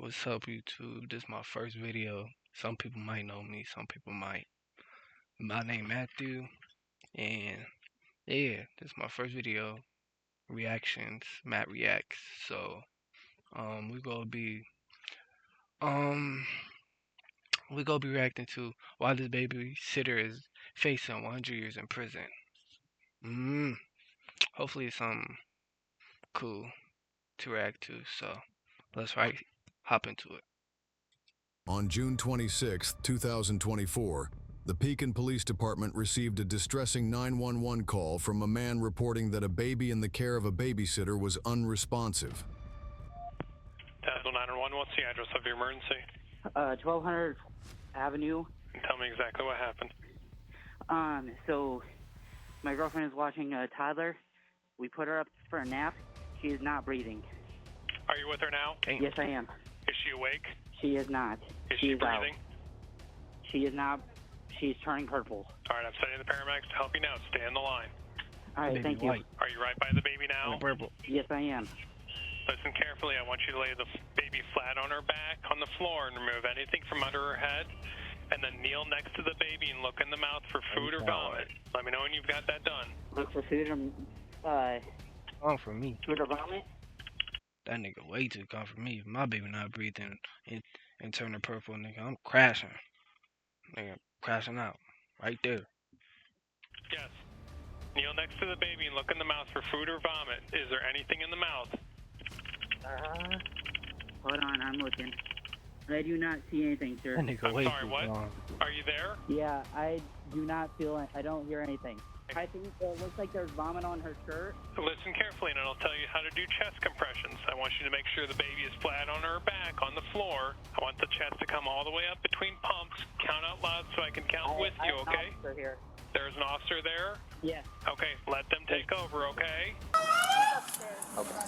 What's up, YouTube? This is my first video. Some people might know me, some people might. My name Matthew, and yeah, this is my first video. Reactions, Matt reacts. So, we gonna be um we gonna be reacting to why this babysitter is facing 100 years in prison. Hopefully it's something cool to react to. So, let's hop into it. On June 26, 2024, the Pekin Police Department received a distressing 911 call from a man reporting that a baby in the care of a babysitter was unresponsive. Dazzle 911, what's the address of your emergency? 1200 Avenue. Tell me exactly what happened. So my girlfriend is watching a toddler. We put her up for a nap. She is not breathing. Are you with her now? Yes, I am. Is she awake? She is not. Is she breathing? Out. She is not. She's turning purple. All right, I'm sending the paramedics to help you now. Stay on the line. All right, thank you. Are you right by the baby now? Purple. Yes, I am. Listen carefully. I want you to lay the baby flat on her back on the floor and remove anything from under her head. And then kneel next to the baby and look in the mouth for food or vomit. Let me know when you've got that done. Look for food or, Calm for me. food or vomit? That nigga way too calm for me. If my baby not breathing and turning purple, nigga, I'm crashing. Nigga, crashing out. Right there. Yes. Kneel next to the baby and look in the mouth for food or vomit. Is there anything in the mouth? Hold on, I'm looking. I do not see anything, sir. That nigga I'm way sorry, too what? calm. Are you there? Yeah, I do not feel. I don't hear anything. I think it looks like there's vomit on her shirt. Listen carefully and I'll tell you how to do chest compressions. I want you to make sure the baby is flat on her back on the floor. I want the chest to come all the way up between pumps. Count out loud so I can count with you, okay? Here. There's an officer there? Yes. Okay, let them take over, okay? Okay.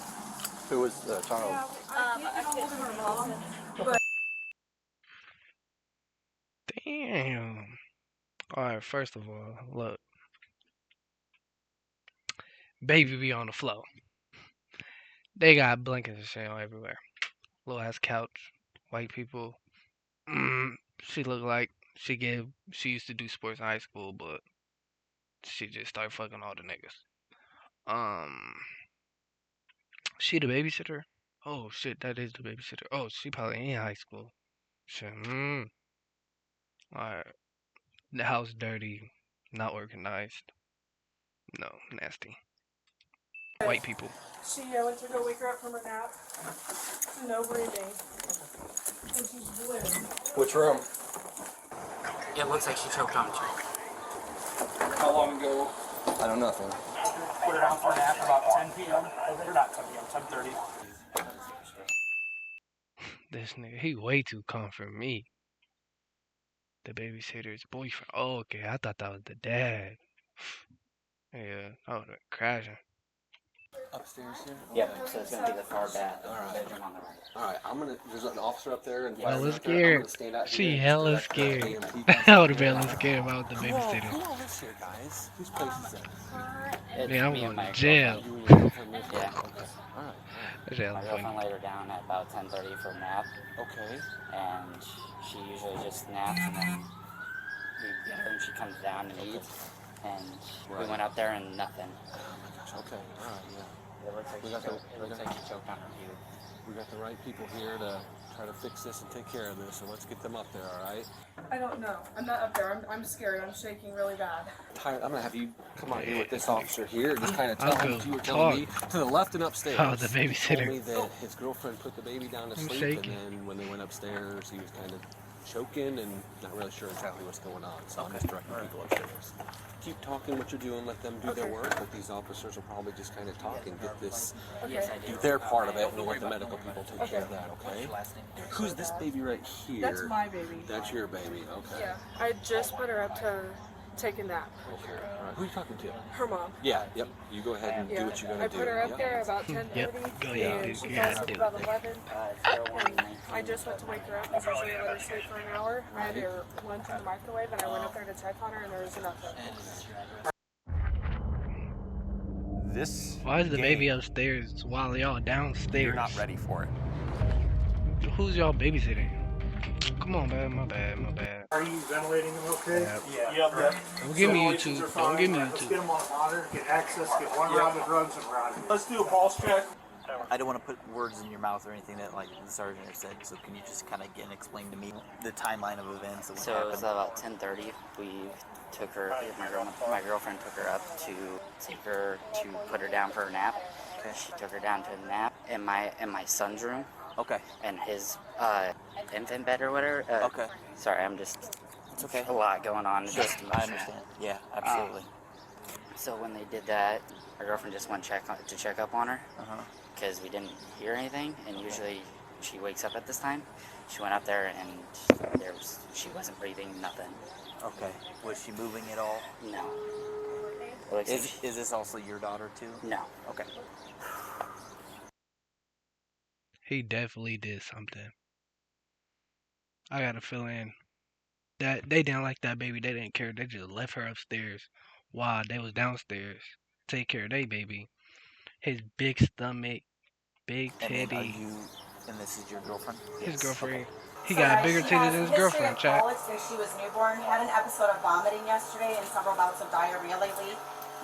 Who was the child? Damn. Alright, first of all, look. Baby be on the floor. They got blankets and shit on everywhere. Little ass couch. White people. She look like she used to do sports in high school, but she just started fucking all the niggas. She the babysitter? Oh shit, that is the babysitter. Oh, she probably in high school. Shit. Alright. The house dirty, not organized. No, nasty. White people. She went to go wake her up from her nap. No breathing. And she's blue. Which room? It looks like she choked on a chick. How long ago? I know nothing. Put her down for a nap about 10 p.m. Or not 10 p.m., 10:30. This nigga, he way too calm for me. The babysitter's boyfriend. Oh, okay, I thought that was the dad. Yeah, I would have been crashing. Upstairs here? Yep, so it's gonna be the far back bedroom on the right. Alright, there's an officer up there and Hella firemen up there. I'm gonna scared. stand out She here and hella direct the scared. EMT I would have been hella scared about the Who babysitter. all lives here, guys? Whose place is that? It's Man, I'm me going and my to jail. You and your girlfriend live here? Yeah. Okay. Alright. That's hella My funny. girlfriend laid her down at about 10:30 for a nap, Okay. and she usually just naps, and then we get her and she comes down and eats, and we went up there and nothing. Oh my gosh, okay. Alright, yeah. It looks like We she got choked, it looks like she choked on her view. We got the right people here to try to fix this and take care of this, so let's get them up there, alright? I don't know. I'm not up there. I'm scared. I'm shaking really bad. Tyler, I'm gonna have you come out here with this officer here and just kind of I'll tell him go what you were telling me. talk. To the left and upstairs. Oh, the He told me babysitter. that his girlfriend put the baby down to I'm sleep, shaking. and then when they went upstairs, he was kind of choking and not really sure exactly what's going on. So I'm just directing people upstairs. Keep talking what you're doing, let them do their work, but these officers will probably just kind of talk and get this, do their part of it, and we'll let the medical people take care of that, okay? Who's this baby right here? That's my baby. That's your baby, okay. Yeah. I just put her up to take a nap. Okay, all right. Who are you talking to? Her mom. Yeah, yep. You go ahead and do what you gotta I do. put her up Yep. there about 10:30. Yep, go ahead, and dude. she You fell gotta asleep do about it. 11. I just went to wake her up because usually I let her sleep for an hour. I had her lunch in the microwave, and I went up there to check on her, and there was nothing. This Why is the baby game, upstairs while y'all downstairs? you're not ready for it. Who's y'all babysitting? Come on, man. My bad. My bad. Are you ventilating them okay? Yeah. Yep. Don't give me Ventilations YouTube. are fine. Don't give me Let's YouTube. get them on monitor, get access, get one round of drugs and round. Let's do a pulse check. I don't want to put words in your mouth or anything that like the sergeant said. So can you just kind of again explain to me the timeline of events? That So it was about 10:30. We took her. My girlfriend took her up to put her down for a nap. Okay. She took her down to a nap in my son's room. Okay. And his infant bed or whatever. Okay. Sorry, I'm just. It's okay. A lot going on. Sure. I understand. Yeah, absolutely. So when they did that, my girlfriend just went to check up on her because we didn't hear anything, and usually she wakes up at this time. She went up there and she wasn't breathing, nothing. Okay. Was she moving at all? No. Is this also your daughter too? No. Okay. He definitely did something. I got a feeling that they didn't like that baby. They didn't care. They just left her upstairs while they was downstairs. Take care of their baby. His big stomach, big titty. And this is your girlfriend? His girlfriend. Okay. He got bigger titties than his girlfriend, chat. Since she was newborn, had an episode of vomiting yesterday and several bouts of diarrhea lately.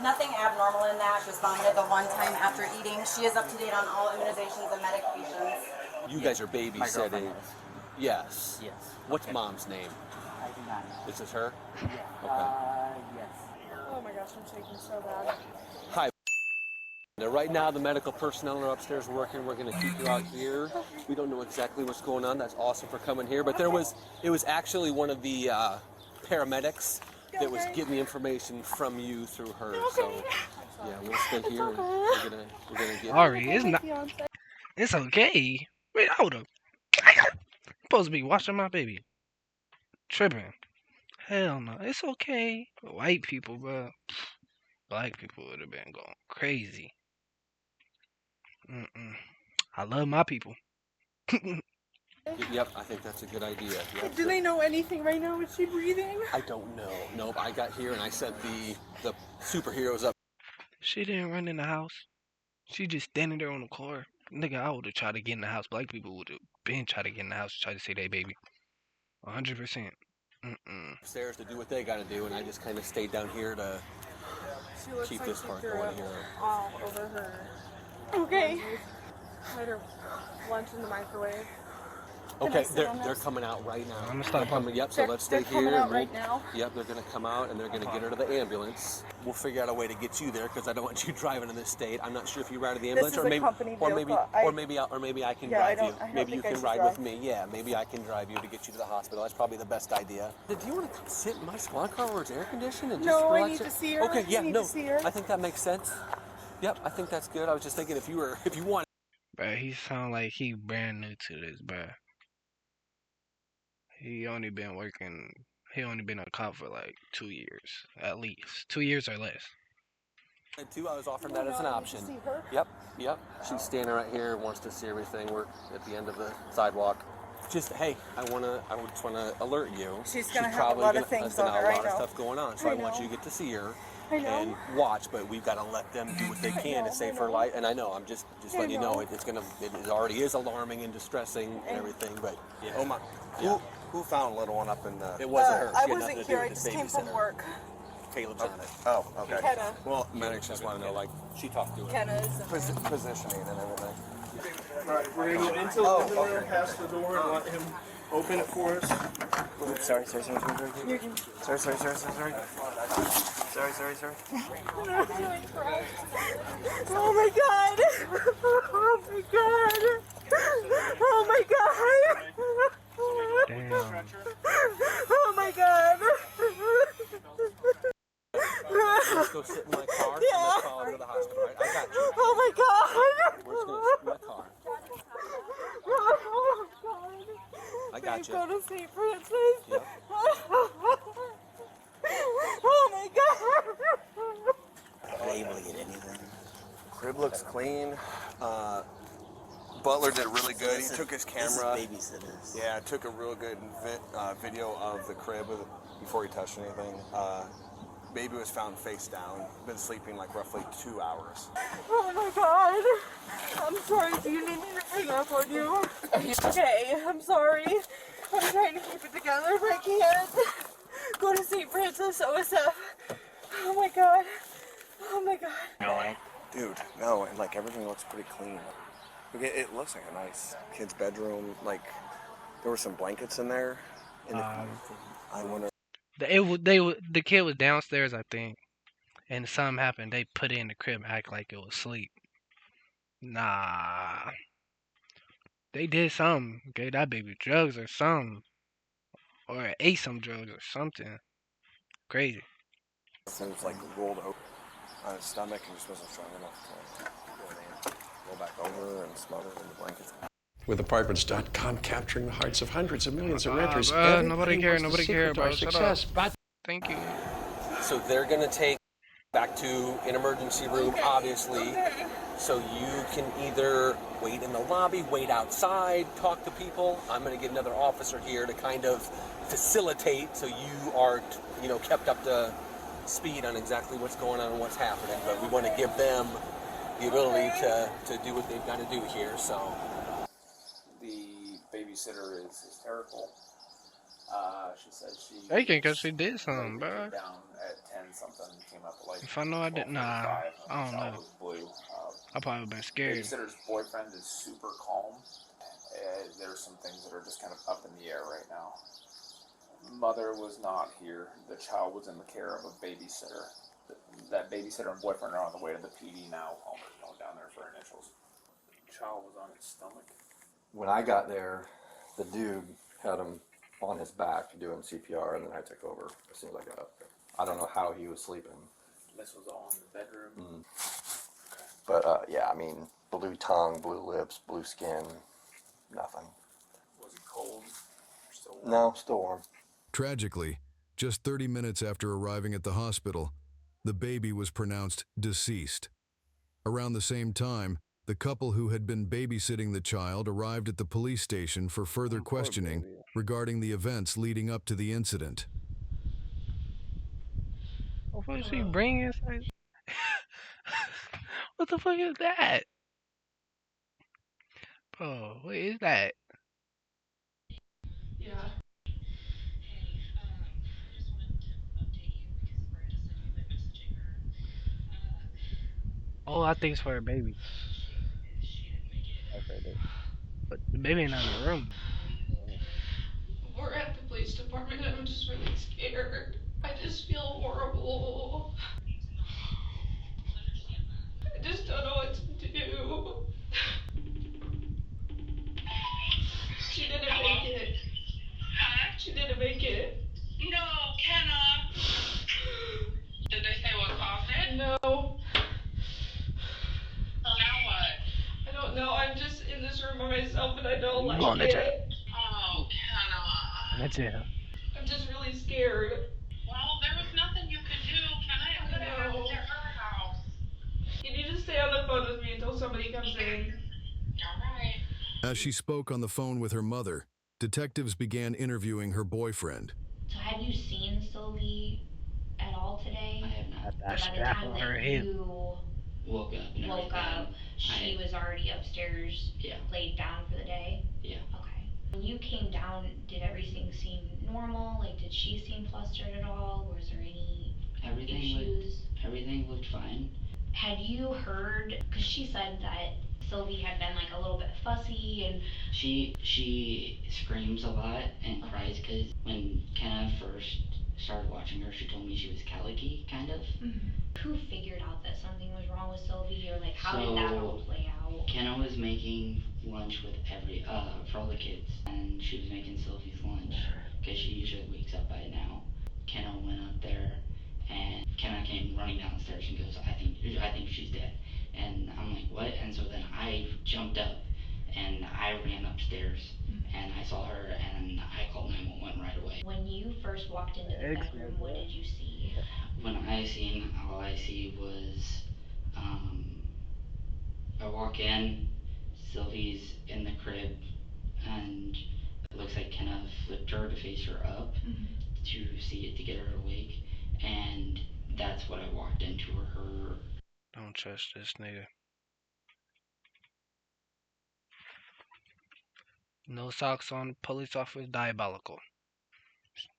Nothing abnormal in that, just vomited the one time after eating. She is up to date on all immunizations and medications. You guys are babysitting. Yes. Yes. What's mom's name? I do not know. Is this her? Okay. Yes. Oh my gosh, I'm shaking so bad. Hi. Now, right now, the medical personnel are upstairs working. We're going to keep you out here. We don't know exactly what's going on. That's awesome for coming here. But it was actually one of the paramedics that was getting the information from you through her. So, yeah, we'll stay here. And we're gonna get. Sorry, it's not. It's okay. Wait, hold up. Supposed to be watching my baby. Tripping. Hell no. It's okay. White people, bro. Black people would have been going crazy. I love my people. Yep, I think that's a good idea. Yep. Do they know anything right now? Is she breathing? I don't know. Nope, I got here and I sent the superheroes up. She didn't run in the house. She just standing there on the car. Nigga, I would have tried to get in the house. Black people would have been trying to get in the house to try to see their baby. 100%. Upstairs to do what they got to do, and I just kind of stayed down here to keep like this she part threw going up here. all over her. Okay. Had her lunch in the microwave. Okay, they're coming out right now. I'm gonna stop coming. Yep. So let's stay they're coming here. out right now. Yep, they're gonna come out and they're gonna get her to the ambulance. We'll figure out a way to get you there because I don't want you driving in this state. I'm not sure if you ride in the ambulance This is a company vehicle. or maybe I can Yeah, drive you. Maybe you can ride with me. Yeah, maybe I can drive you to get you to the hospital. That's probably the best idea. Do you want to sit in my squad car where it's air conditioned and just No, I relax need it? to see her. Okay, yeah, I need no, to see her. I think that makes sense. Yep, I think that's good. I was just thinking if you want. Bruh, he sound like he brand new to this, bruh. He only been a cop for like 2 years, at least. 2 years or less. And two, I was offering that as an option. Yep. She's standing right here, wants to see everything. We're at the end of the sidewalk. Just, hey, I just wanna alert you. She's gonna have a lot of things on her, a lot I of know. stuff going on, so I want you to get to see her I know. and watch. But we've got to let them do what they can to save her life. And I know, I'm just letting you know it already is alarming and distressing and everything. But yeah. Oh my. Yeah. Who found little one up in the? It wasn't her. I She had wasn't nothing to do here. I with just the came from babysitter. work. Caleb's on it. Oh, okay. Kenna. Well, medics just want to know like She talked to her. Kenna's. positioning and everything. Alright, we're gonna go into the living room, past the door, and let him open it for us. Oops, sorry. Sorry. Oh my god! Oh my god! Oh my god! Damn. Oh my god! Let's go sit in my car and Yeah. let's follow her to the hospital, right? I got you. Oh my god! We're just going to sit in my car. Oh god! I got you. Go to St. Francis. Yep. Oh my god! Are they able to get anything? Crib looks clean. Butler did really good. He took his camera. This is babysitters. Yeah, took a real good video of the crib before he touched anything. Baby was found face down. Been sleeping like roughly 2 hours. Oh my god. I'm sorry. Do you need me to hang up on you? Okay, I'm sorry. I'm trying to keep it together, but I can't. Go to St. Francis OSF. Oh my god. Oh my god. Dude, no, and like everything looks pretty clean. It looks like a nice kid's bedroom. Like there were some blankets in there. And I wonder. The kid was downstairs, I think, and something happened. They put it in the crib, and act like it was sleep. Nah, they did something. Gave that baby drugs or something, or ate some drugs or something. Crazy. Things like rolled over on his stomach and just wasn't strong enough to go back over and smother in the blankets. With Apartments.com capturing the hearts of hundreds of millions of renters. Bro, nobody cares. wants the Nobody secret cares, to bro. our Shut success. up. But Thank you. So they're gonna take back to an emergency room, obviously. So you can either wait in the lobby, wait outside, talk to people. I'm gonna get another officer here to kind of facilitate, so you are, kept up to speed on exactly what's going on and what's happening. But we want to give them the ability to do what they've got to do here. So the babysitter is hysterical. She said she Taking because she did something, laid the bro. kid down at 10 something, came up at like If I know I did, nah, 12:45, I don't the child know. was blue. I probably been scared. Babysitter's boyfriend is super calm. There's some things that are just kind of up in the air right now. Mother was not here. The child was in the care of a babysitter. That babysitter and boyfriend are on the way to the PD now. Palmer's going down there for initials. The child was on its stomach. When I got there, the dude had him on his back doing CPR, and then I took over as soon as I got up there. I don't know how he was sleeping. This was all in the bedroom. But yeah, I mean, blue tongue, blue lips, blue skin, nothing. Was he cold? Still warm? No, still warm. Tragically, just 30 minutes after arriving at the hospital, the baby was pronounced deceased. Around the same time, the couple who had been babysitting the child arrived at the police station for further questioning regarding the events leading up to the incident. What the fuck is she bringing inside? What the fuck is that? Bro, what is that? Yeah. Oh, I think it's for her baby. That's her baby. But the baby not in the room. We're at the police department and I'm just really scared. I just feel horrible. I just don't know what to do. She didn't make it. Huh? She didn't make it. No, Kenna. Did they say what caused it? No. Now what? I don't know. I'm just in this room by myself and I don't like Going to jail. it. Oh, Kenna. That's it. I'm just really scared. Well, there was nothing you could do. Kenna could have went to her house. You need to stay on the phone with me until somebody comes in. Alright. As she spoke on the phone with her mother, detectives began interviewing her boyfriend. So have you seen Sylvie at all today? I have not. By That the strap time on her that head. you Woke up and woke up, she was already upstairs, laid down for the day? Yeah. Okay. When you came down, did everything seem normal? Like, did she seem flustered at all? Was there any issues? Everything looked fine. Had you heard, because she said that Sylvie had been like a little bit fussy and She screams a lot and cries because when Kenna first started watching her, she told me she was calicky, kind of. who figured out that something was wrong with Sylvie, or like how did that all play out? Kenna was making lunch with for all the kids, and she was making Sylvie's lunch because she usually wakes up by now. Kenna went up there, and Kenna came running downstairs and goes, I think she's dead. And I'm like, what? And so then I jumped up and I ran upstairs and I saw her and I called 911 right away. When you first walked into the bedroom, what did you see? When all I see was, I walk in, Sylvie's in the crib, and it looks like Kenna flipped her to face her up to get her awake, and that's what I walked into her. Don't trust this nigga. No socks on. Police officer diabolical.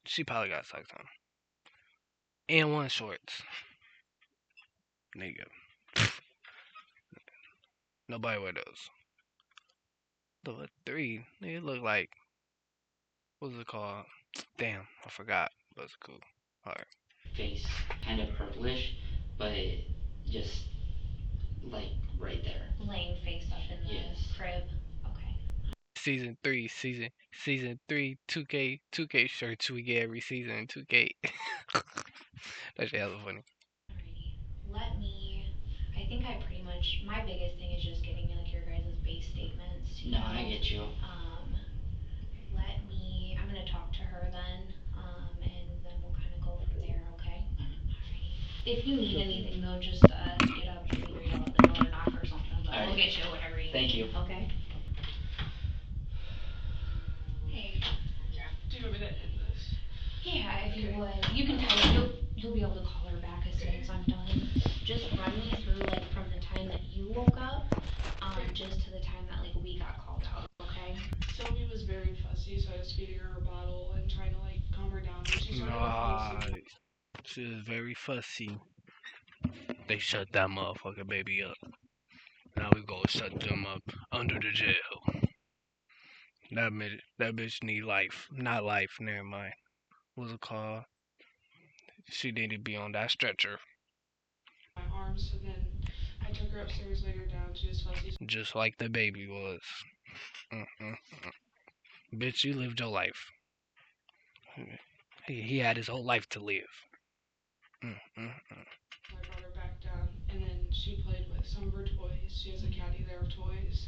She probably got socks on. And one shorts. Nigga. Nobody wear those. Number 3. Nigga look like. What's it called? Damn, I forgot. But it's cool. Alright. Face kind of purplish, but just like right there. Laying face up in the Yes. crib. Okay. Season 3, season 3, 2K shirts we get every season in 2K. That shit hella funny. Let me. I think I pretty much. My biggest thing is just getting like your guys' base statements. No, I get you. Let me. I'm gonna talk to her then, and then we'll kind of go from there. Okay. Alrighty. If you need anything though, just get up and either yell at the door or knock or something. But we'll get you whatever you need. Thank you. Okay. Hey. Yeah. Do you want me to end this? Yeah, if you Okay. would. You can tell her. You'll be able to call her back as soon as I'm done. Just run me through like from the time that you woke up, just to the time that like we got called out. Okay. Sylvie was very fussy, so I was feeding her a bottle and trying to like calm her down, but she started to fall asleep. She is very fussy. They shut that motherfucker baby up. Now we gonna shut them up under the jail. That bitch need life. Not life, never mind. What's it called? She need to be on that stretcher. My arms, so then I took her upstairs, laid her down. She was fussy. Just like the baby was. Bitch, you lived your life. He had his whole life to live. I brought her back down, and then she played with some of her toys. She has a caddy there of toys.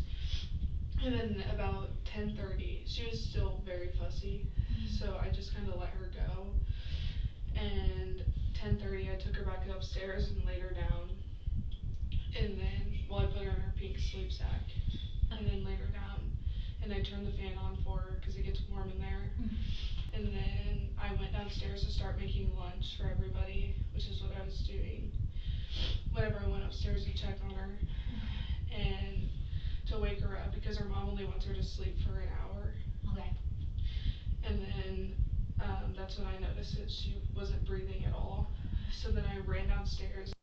And then about 10:30, she was still very fussy, so I just kind of let her go. And 10:30, I took her back upstairs and laid her down. And then, well, I put her in her pink sleep sack, and then laid her down. And I turned the fan on for her because it gets warm in there. And then I went downstairs to start making lunch for everybody, which is what I was doing whenever I went upstairs to check on her. And to wake her up because her mom only wants her to sleep for an hour. Okay. And then that's when I noticed that she wasn't breathing at all. So then I ran downstairs.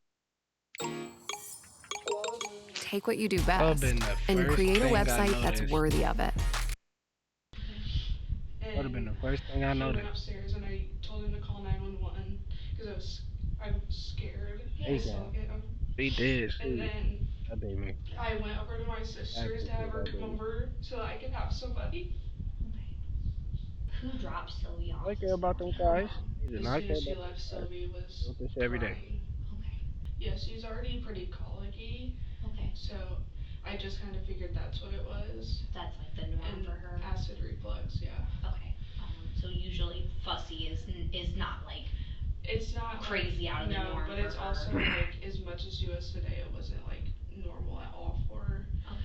Take what you do best and create a website that's worthy of it. That would have been the first thing I He noticed. went upstairs and I told him to call 911 because I was scared. He did. And then That baby. I went over to my sister's to have her come over so that I could have somebody. Who dropped Sylvie off? I care about them Her guys. mom. He did As not soon care as she about them left, guys. Sylvie was Built this every day. crying. Okay. Yeah, she's already pretty colicky. Okay. So I just kind of figured that's what it was. That's like the norm And for her. acid reflux, yeah. Okay. So usually fussy is not like it's not crazy like, out of the norm. But it's also like as much as she was today, it wasn't like normal at all for her. Okay.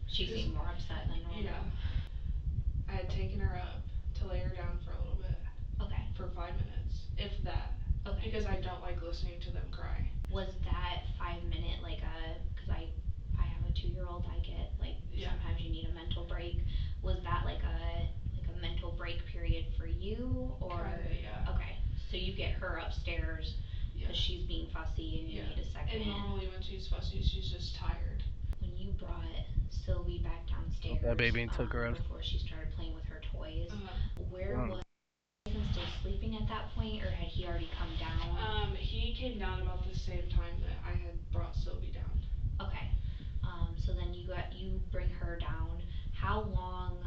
She seemed more upset than normal. Yeah. I had taken her up to lay her down for a little bit. Okay. For 5 minutes, if that. Okay. Because I don't like listening to them cry. Was that 5 minute like because I have a 2-year-old, I get like sometimes you need a mental break. Was that like a mental break period for you or? Kinda, yeah. Okay. So you get her upstairs because she's being fussy and you need a second. And normally when she's fussy, she's just tired. When you brought Sylvie back downstairs That baby and took her up. before she started playing with her toys, where was he still sleeping at that point, or had he already come down? He came down about the same time that I had brought Sylvie down. Okay. So then you bring her down. How long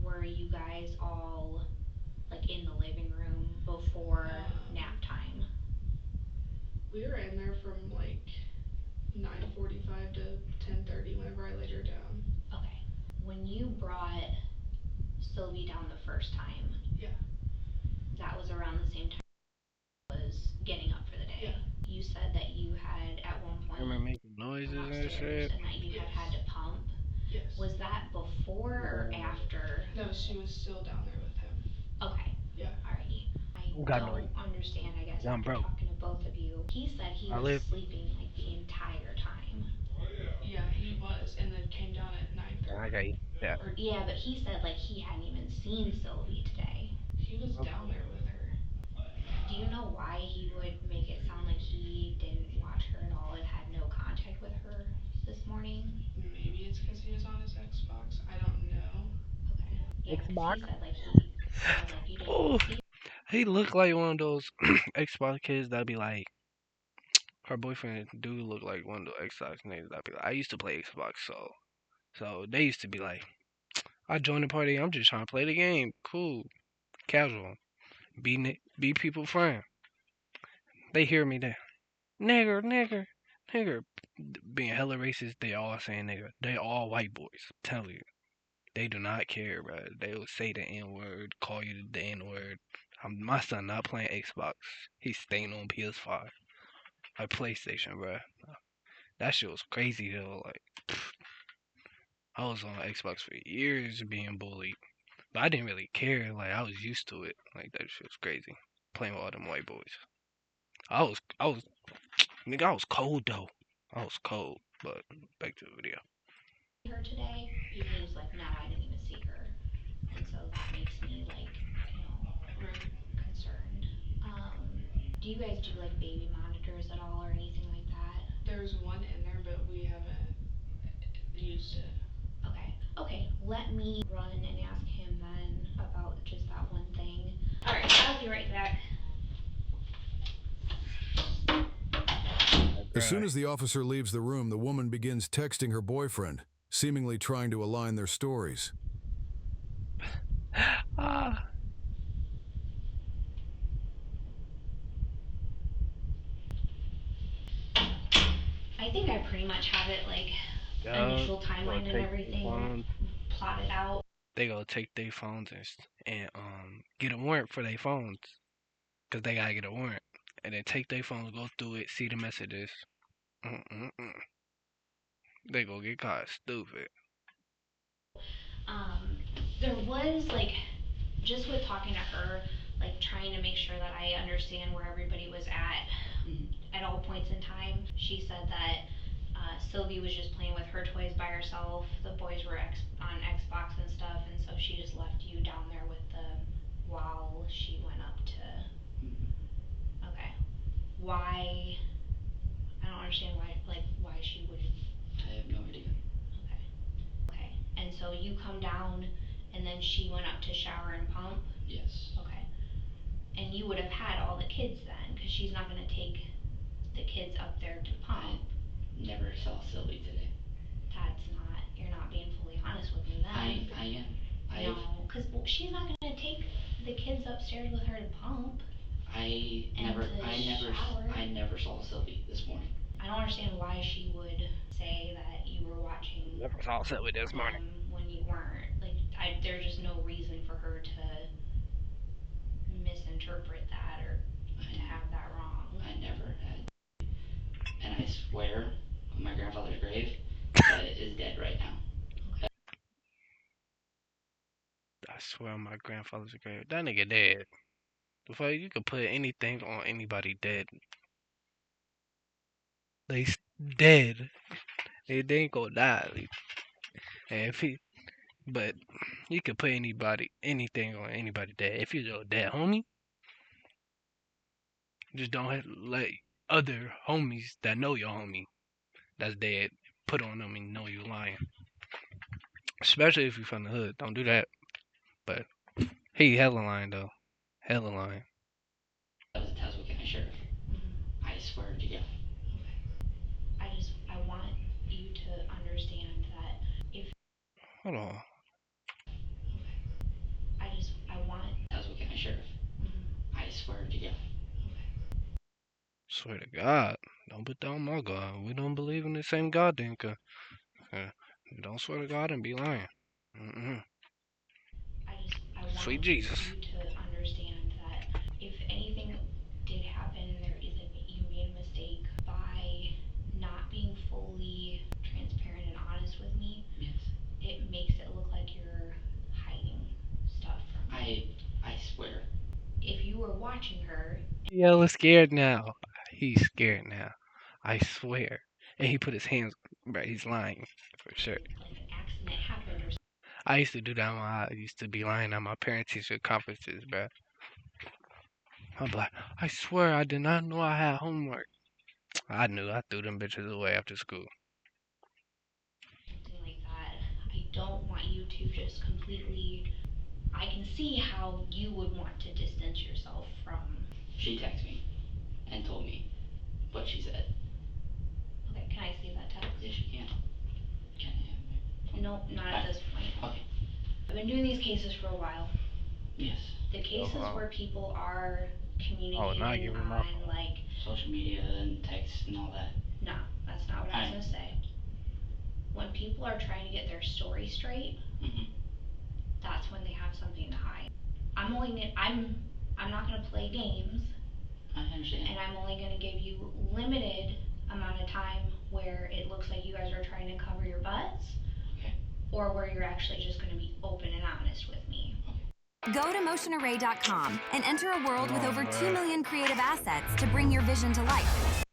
were you guys all like in the living room before nap time? We were in there from like 9:45 to 10:30 whenever I laid her down. Okay. When you brought Sylvie down the first time, that was around the same time I was getting up for the day. Yeah. You said that you had at one point Remember making noises and shit? and that you had to pump. Yes. Was that before or after? No, she was still down there with him. Okay. Yeah. Alrighty. I Got don't noise. understand, I guess, I'm after broke. talking to both too. He said he I was live. sleeping like the entire time. Yeah, he was, and then came down at 9:30. Okay. Yeah. Or yeah, but he said like he hadn't even seen Sylvie today. He was down there with her. Do you know why he would make it sound like he didn't watch her at all and had no contact with her this morning? Maybe it's because he was on his Xbox. I don't know. Okay. Yeah, because Xbox. he said like he said like you didn't even Oh, see. he looked like one of those Xbox kids that'd be like. Her boyfriend do look like one of the Xbox niggas that'd be like. I used to play Xbox, so they used to be like, I joined the party. I'm just trying to play the game. Cool, casual. Be people friend. They hear me there. Nigger, nigger, nigger. Being hella racist. They all saying nigger. They all white boys. I'm telling you. They do not care, bro. They will say the N word, call you the N word. My son not playing Xbox. He's staying on PS5. Like PlayStation, bro. That shit was crazy though. Like I was on Xbox for years being bullied, but I didn't really care. Like I was used to it. Like that shit was crazy. Playing with all them white boys. Nigga, I was cold though. I was cold. But back to the video. Her today, and he was like, no, I didn't even see her, and so that makes me like, you know, Right. concerned. Do you guys do like baby monitors at all or anything like that? There's one in there, but we haven't used it. Okay. Okay. Let me run and ask him then about just that one thing. All right. I'll be right back. As soon as the officer leaves the room, the woman begins texting her boyfriend, seemingly trying to align their stories. I think I pretty much have it like initial timeline and everything plotted out. They go take their phones and get a warrant for their phones, cause they gotta get a warrant, and then take their phones, go through it, see the messages. Mm-mm-mm. They go get caught stupid. There was like just with talking to her, like trying to make sure that I understand where everybody was at all points in time. She said that Sylvie was just playing with her toys by herself. The boys were on Xbox and stuff, and so she just left you down there with them while she went up to. Okay. Why? I don't understand why she wouldn't. I have no idea. Okay. Okay. And so you come down, and then she went up to shower and pump. Yes. Okay. And you would have had all the kids then, because she's not going to take the kids up there to pump. I never saw Sylvie today. That's not, you're not being fully honest with me then. I am. No, because she's not going to take the kids upstairs with her to pump. I never saw Sylvie this morning. I don't understand why she would say that you were watching Never saw Sylvie this morning. when you weren't. Like, there's just no reason for her to misinterpret that or to have that wrong. I never had. And I swear on my grandfather's grave that it is dead right now. I swear on my grandfather's grave. That nigga dead. Before you could put anything on anybody dead. They dead. They ain't gonna die. And if he, but you could put anything on anybody dead. If you're your dead homie, just don't let other homies that know your homie that's dead put on them and know you lying. Especially if you from the hood, don't do that. But he hella lying though, hella lying. I was a Tazewell County Sheriff. I swear to God. I want you to understand that if. Hold on. I want. Tazewell County Sheriff. I swear to God. Swear to God, don't put down my God. We don't believe in the same God, then. Don't swear to God and be lying. Mm-mm. I want Sweet Jesus. you to understand that if anything did happen, there is you made a mistake by not being fully transparent and honest with me. Yes. It makes it look like you're hiding stuff from me. I swear. If you were watching her. He hella scared now. He's scared now. I swear. And he put his hands, bro, he's lying for sure. Like an accident happened or something. I used to do that when I used to be lying at my parent teacher conferences, bro. I'm like, I swear I did not know I had homework. I knew. I threw them bitches away after school. Something like that. I don't want you to just completely. I can see how you would want to distance yourself from. She texted me and told me what she said. Okay, can I see that text? Yes, you can. Can I? No, not at this point. Okay. I've been doing these cases for a while. Yes. The cases where people are now give communicating him my on like social media and text and all that. No, that's not what I was gonna say. When people are trying to get their story straight, that's when they have something to hide. I'm not gonna play games. I understand. And I'm only gonna give you limited amount of time where it looks like you guys are trying to cover your butts. Okay. Or where you're actually just gonna be open and honest with me. Go to motionarray.com and enter a world with over 2 million creative assets to bring your vision to life.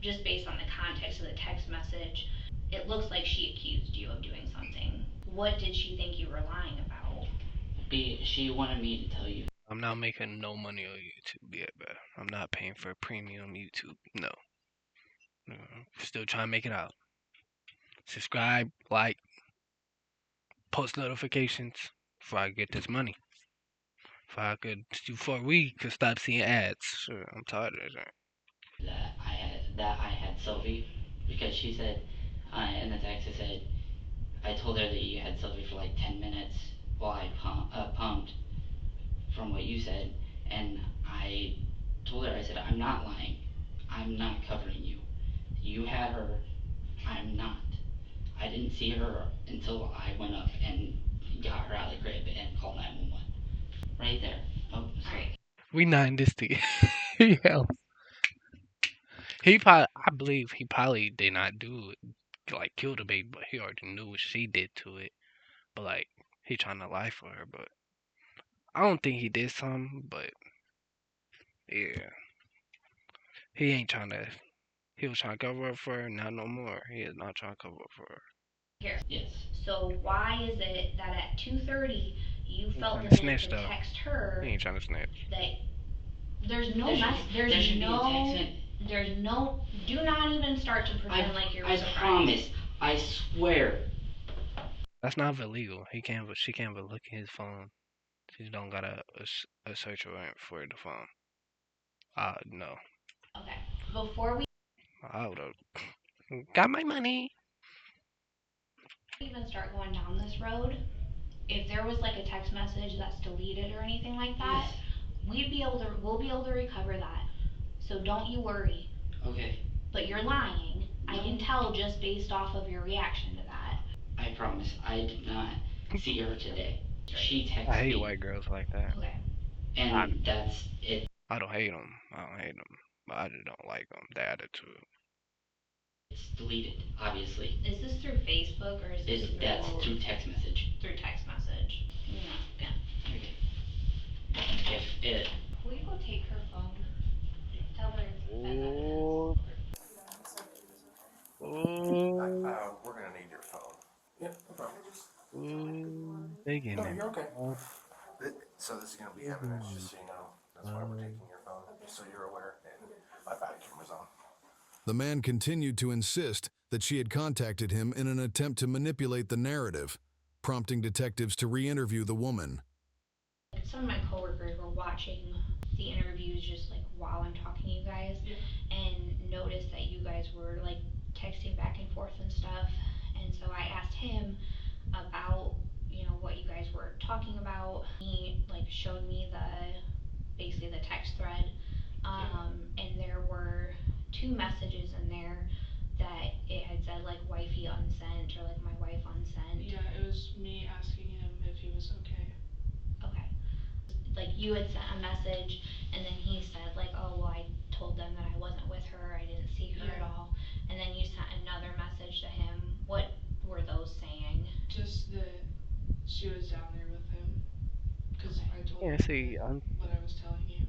Just based on the context of the text message, it looks like she accused you of doing something. What did she think you were lying about? She wanted me to tell you. I'm not making no money on YouTube yet, bro. I'm not paying for premium YouTube. No. Still trying to make it out. Subscribe, like, post notifications before I get this money. Before we could stop seeing ads. Sure, I'm tired of that. That I had Sylvie, because she said in the text, it said, I told her that you had Sylvie for like 10 minutes while I pumped from what you said, and I told her, I said, I'm not lying. I'm not covering you. You had her. I'm not. I didn't see her until I went up and got her out of the crib and called 911. Right there. Oh, sorry. We not in this together. Yeah. I believe he probably did not do it, like kill the baby, but he already knew what she did to it. But like, he trying to lie for her, but I don't think he did something, but yeah. He ain't trying to, he was trying to cover up for her, not no more. He is not trying to cover up for her. Here. Yes. So why is it that at 2:30 you felt the to need snitch, to though. text her? He ain't trying to snitch. That there's no do not even start to pretend like you're surprised. I promise. I swear. That's not illegal. She can't even look at his phone. She don't got a search warrant for the phone. No. Okay. Before we I would've got my money. even start going down this road, if there was like a text message that's deleted or anything like that, Yes. we'll be able to recover that. So don't you worry. Okay. But you're lying. No. I can tell just based off of your reaction to that. I promise. I did not see her today. She texted me. I hate white girls like that. Okay. And that's it. I don't hate them. But I just don't like them. The attitude. It's deleted, obviously. Is this through Facebook or is this That's through text message. Through text message. Yeah. Okay. If it. Will you go take her phone? Tell her Oh. We're gonna need your phone. Yep, no problem. They getting No, you're okay. So this is gonna be evidence, just so you know. That's why we're taking your phone, just so you're aware. And my body camera's on. The man continued to insist that she had contacted him in an attempt to manipulate the narrative, prompting detectives to re-interview the woman. Some of my coworkers were watching the interviews just like while I'm talking to you guys, and noticed that you guys were like texting back and forth and stuff. And so I asked him about, what you guys were talking about. He like showed me basically the text thread, and there were 2 messages in there that it had said like wifey unsent or like my wife unsent. Yeah, it was me asking him if he was okay. Okay. Like you had sent a message and then he said like, oh well, I told them that I wasn't with her, I didn't see her at all. And then you sent another message to him. What were those saying? Just that she was down there with him. Because I told him See, what I was telling you.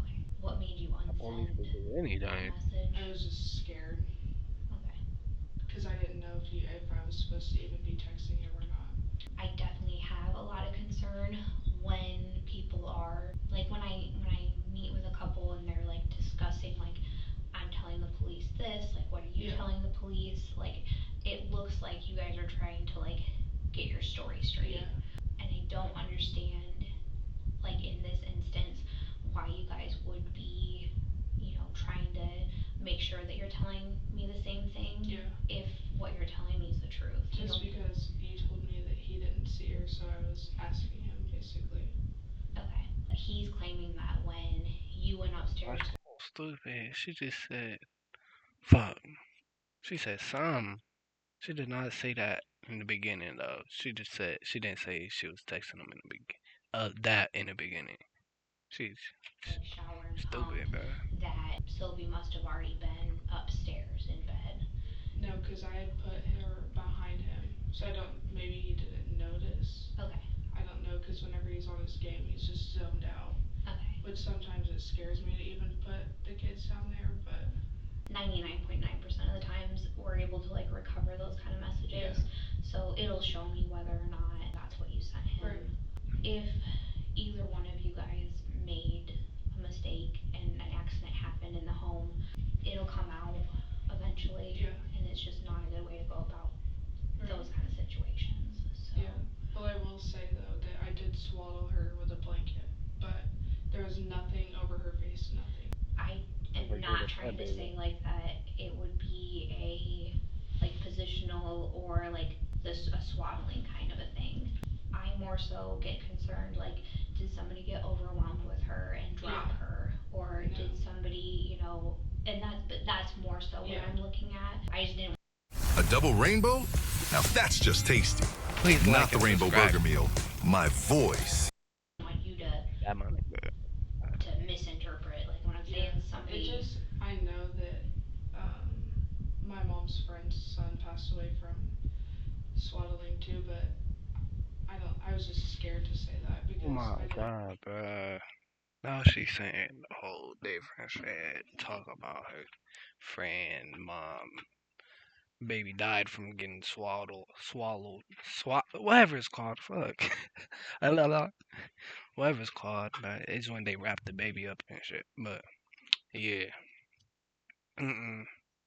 Okay. What made you unsend want me to send do anything. that message? I was just scared. Okay. Because I didn't know if I was supposed to even be texting him or not. I definitely have a lot of concern when people are like when I meet with a couple and they're like discussing like I'm telling the police this, like what are you telling the police? Like it looks like you guys are trying to like get your story straight. And I don't understand like in this instance why you guys would be, trying to make sure that you're telling me the same thing if what you're telling me is the truth. Just because you told me that he didn't see her, so I was asking him basically. Okay. He's claiming that when you went upstairs. That's so stupid. She just said, fuck. She said some. She did not say that in the beginning, though. She just said, she didn't say she was texting him in the beginning. That in the beginning. She's like shower and stupid, pump, bro. that Sylvie must have already been upstairs in bed. No, because I had put her behind him, so I don't. Maybe he didn't notice. Okay. I don't know, because whenever he's on his game, he's just zoned out. Okay. Which sometimes it scares me to even put the kids down there, but 99.9% of the times we're able to like recover those kind of messages. So it'll show me whether or not that's what you sent him. Right. If either one of you guys made a mistake and an accident happened in the home, it'll come out eventually. And it's just not a good way to go about those kind of situations. So Well, I will say though that I did swaddle her with a blanket, but there was nothing over her face, nothing. I am not trying to say like that it would be a like positional or like this a swaddling kind of a thing. I more so get concerned like did somebody get overwhelmed with her and drop her, or did somebody, and that's more so what I'm looking at. I just didn't. A double rainbow? Now that's just tasty. Please not the rainbow burger meal. My voice. Want you to misinterpret like when I'm saying somebody. I know that my mom's friend's son passed away from swaddling too, but I was just scared to say that because Oh my god, bro. Now she's saying a whole different shit. Talk about her friend, mom, baby died from getting whatever it's called. Fuck. Whatever it's called. It's when they wrap the baby up and shit. But yeah.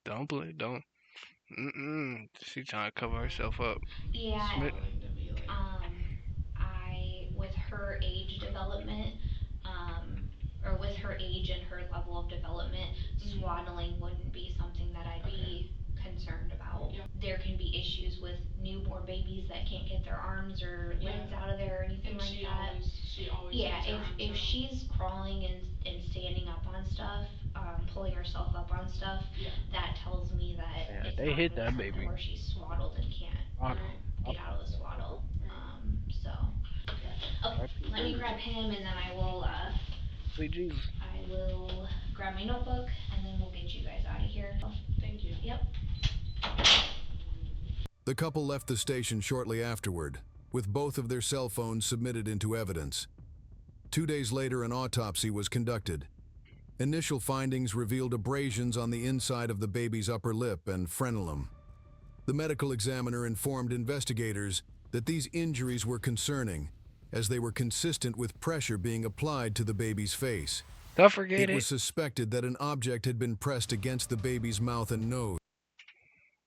Don't play. Don't. She trying to cover herself up. Yeah. With her age development, or with her age and her level of development, swaddling wouldn't be something that I'd be concerned about. There can be issues with newborn babies that can't get their arms or legs out of there or anything like that. She always Yeah, if she's crawling and standing up on stuff, pulling herself up on stuff, that tells me that it's they not hit gonna be that something baby. where she's swaddled and can't get out of the swaddle. So okay, let me grab him and then I will Sweet Jesus. I will grab my notebook and then we'll get you guys out of here. Thank you. Yep. The couple left the station shortly afterward, with both of their cell phones submitted into evidence. 2 days later, an autopsy was conducted. Initial findings revealed abrasions on the inside of the baby's upper lip and frenulum. The medical examiner informed investigators that these injuries were concerning, as they were consistent with pressure being applied to the baby's face. Don't forget it. It was suspected that an object had been pressed against the baby's mouth and nose.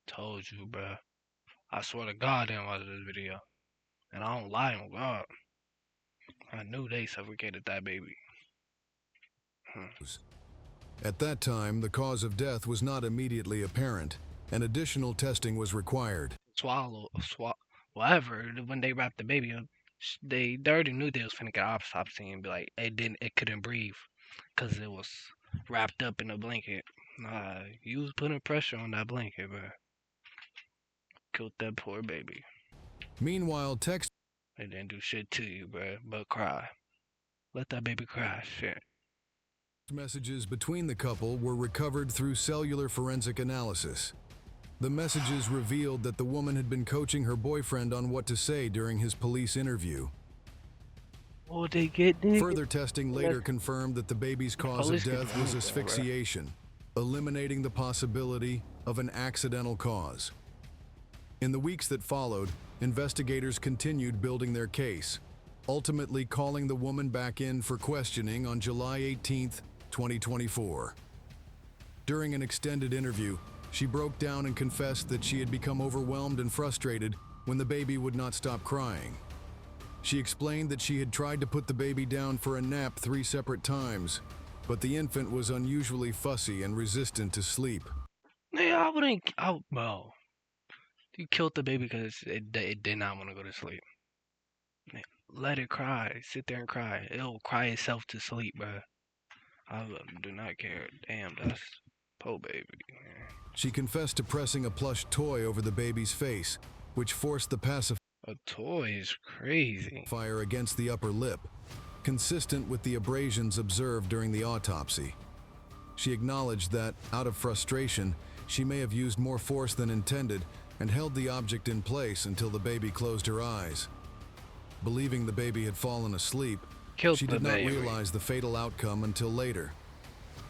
Told you, bruh. I swear to God, I didn't watch this video. And I don't lie on God. I knew they suffocated that baby. At that time, the cause of death was not immediately apparent, and additional testing was required. Whatever. When they wrapped the baby up, they already knew they was finna get autopsy and be like, it couldn't breathe, cause it was wrapped up in a blanket. Nah, you was putting pressure on that blanket, bro. Killed that poor baby. Meanwhile, text They didn't do shit to you, bro, but cry. Let that baby cry, shit. messages between the couple were recovered through cellular forensic analysis. The messages revealed that the woman had been coaching her boyfriend on what to say during his police interview. Oh, they get niggas. Further testing later confirmed that the baby's cause of death was asphyxiation, eliminating the possibility of an accidental cause. In the weeks that followed, investigators continued building their case, ultimately calling the woman back in for questioning on July 18, 2024. During an extended interview, she broke down and confessed that she had become overwhelmed and frustrated when the baby would not stop crying. She explained that she had tried to put the baby down for a nap 3 separate times, but the infant was unusually fussy and resistant to sleep. Yeah, I wouldn't. Well, you killed the baby because it did not want to go to sleep. Man, let it cry. Sit there and cry. It'll cry itself to sleep, bro. I do not care. Damn, that's poor baby. Man. She confessed to pressing a plush toy over the baby's face, which forced the pacifier. A toy is crazy. Fire against the upper lip, consistent with the abrasions observed during the autopsy. She acknowledged that, out of frustration, she may have used more force than intended and held the object in place until the baby closed her eyes. Believing the baby had fallen asleep, she did not realize the fatal outcome until later.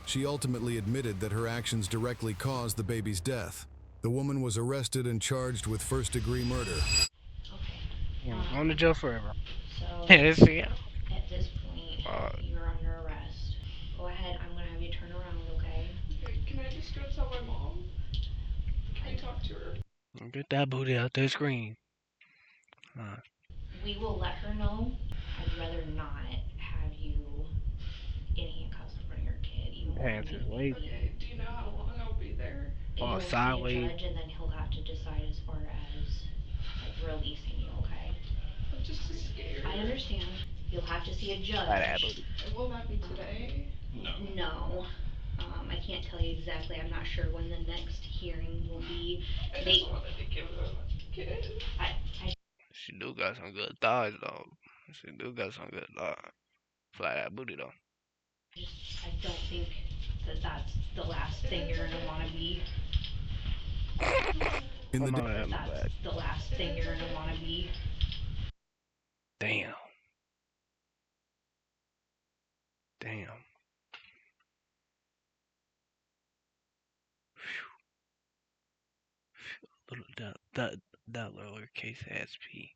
She ultimately admitted that her actions directly caused the baby's death. The woman was arrested and charged with first-degree murder. Going to jail forever. So, Yes, yeah. at this point, you're under arrest. Go ahead, I'm gonna have you turn around, okay? Okay, can I just go tell my mom? Can I talk to her? Get that booty out the screen. We will let her know. I'd rather not have you in handcuffs in front of your kid, even when Pants is way. Okay, do you know how long I'll be there? Oh, he'll sideways. see a judge, and then he'll have to decide as far as like releasing you. Okay? I'm just scared. I understand. You'll have to see a judge. And will that be today? No. I can't tell you exactly. I'm not sure when the next hearing will be. I just wanted to give them a kid. She do got some good thighs though. She do got some good thighs. Fly that booty though. I don't think that that's the last thing you're gonna want to be. That's the last thing you're gonna want to be. Damn. Damn. Little that lowercase SP.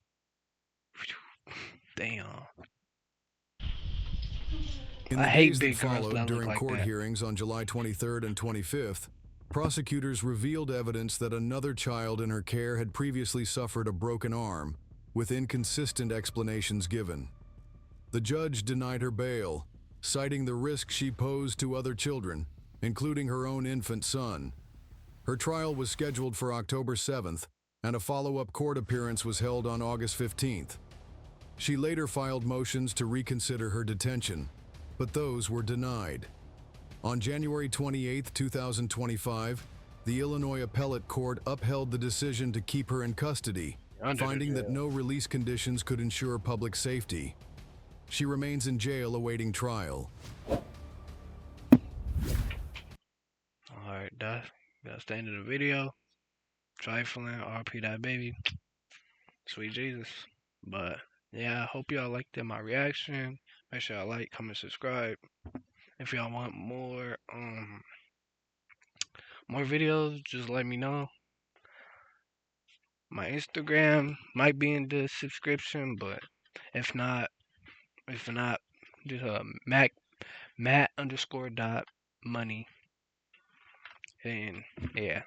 Damn. In the days that followed during court hearings on July 23rd and 25th, prosecutors revealed evidence that another child in her care had previously suffered a broken arm, with inconsistent explanations given. The judge denied her bail, citing the risk she posed to other children, including her own infant son. Her trial was scheduled for October 7th, and a follow-up court appearance was held on August 15th. She later filed motions to reconsider her detention, but those were denied. On January 28, 2025, the Illinois Appellate Court upheld the decision to keep her in custody, finding that no release conditions could ensure public safety. She remains in jail awaiting trial. Alright, that's the end of the video. Trifling, RP that baby. Sweet Jesus. But yeah, I hope y'all liked my reaction. Make sure y'all like, comment, subscribe. If y'all want more videos, just let me know. My Instagram might be in the subscription, but if not, just Matt_.money. And yeah.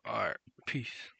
Alright, peace.